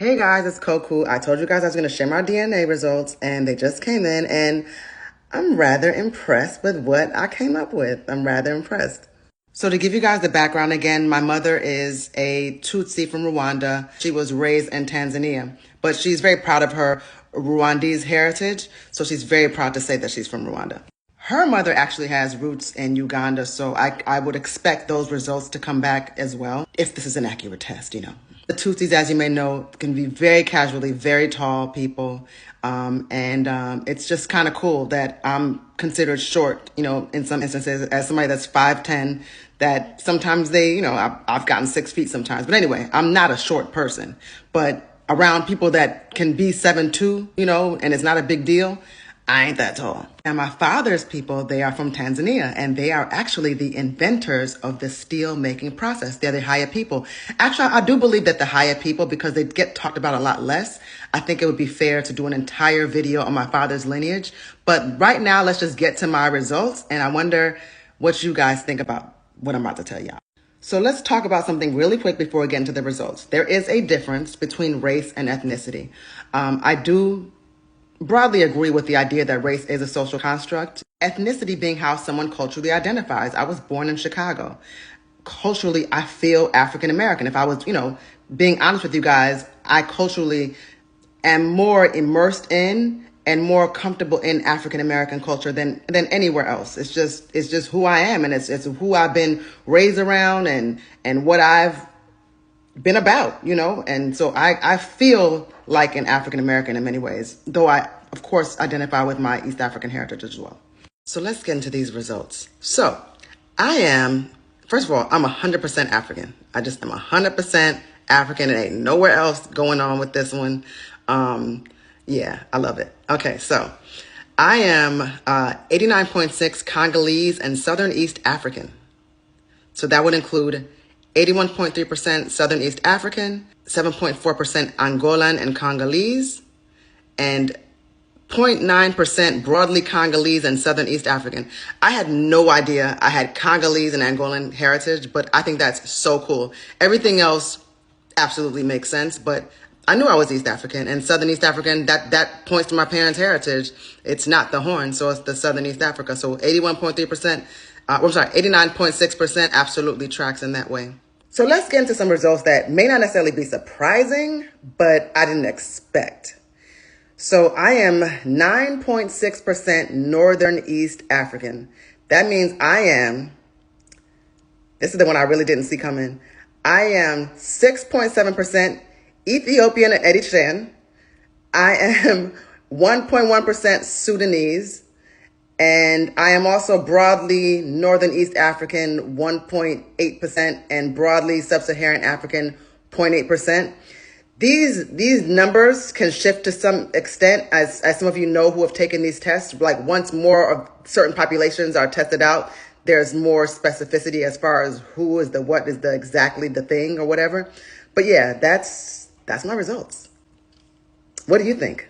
Hey guys, it's Koku. I told you guys I was going to share my DNA results and they just came in and I'm rather impressed with what I came up with. I'm rather impressed. So to give you guys the background again, my mother is a Tutsi from Rwanda. She was raised in Tanzania, but she's very proud of her Rwandese heritage. So she's very proud to say that she's from Rwanda. Her mother actually has roots in Uganda, so I would expect those results to come back as well, if this is an accurate test, you know. The Tutsis, as you may know, can be very casually, very tall people. It's just kind of cool that I'm considered short, you know, in some instances, as somebody that's 5'10", that sometimes I've gotten 6 feet sometimes. But anyway, I'm not a short person. But around people that can be 7'2", you know, and it's not a big deal, I ain't that tall. And my father's people, they are from Tanzania, and they are actually the inventors of the steel making process. They're the Haya people. Actually, I do believe that the Haya people, because they get talked about a lot less, I think it would be fair to do an entire video on my father's lineage. But right now, let's just get to my results, and I wonder what you guys think about what I'm about to tell y'all. So let's talk about something really quick before we get into the results. There is a difference between race and ethnicity. I do broadly agree with the idea that race is a social construct. Ethnicity being how someone culturally identifies. I was born in Chicago. Culturally, I feel African American. If I was, being honest with you guys, I culturally am more immersed in and more comfortable in African American culture than anywhere else. It's just who I am, and it's who I've been raised around and what I've been about, and so I feel like an African American in many ways, though I, of course, identify with my East African heritage as well. So let's get into these results. So I am, first of all, I'm 100% African. I just am 100% African. It ain't nowhere else going on with this one. Yeah, I love it. Okay, so I am 89.6 Congolese and Southern East African. So that would include 81.3% Southern East African, 7.4% Angolan and Congolese, and 0.9% broadly Congolese and Southern East African. I had no idea I had Congolese and Angolan heritage, but I think that's so cool. Everything else absolutely makes sense, but I knew I was East African, and Southern East African, that points to my parents' heritage. It's not the Horn, so it's the Southern East Africa. So 81.3%, 89.6% absolutely tracks in that way. So let's get into some results that may not necessarily be surprising, but I didn't expect. So I am 9.6% Northern East African. That means this is the one I really didn't see coming. I am 6.7% Ethiopian and Eritrean. I am 1.1% Sudanese. And I am also broadly Northern East African, 1.8%, and broadly Sub-Saharan African, 0.8%. These numbers can shift to some extent, as some of you know who have taken these tests. Like once more of certain populations are tested out, there's more specificity as far as who is the what is the exactly the thing or whatever. But yeah, that's my results. What do you think?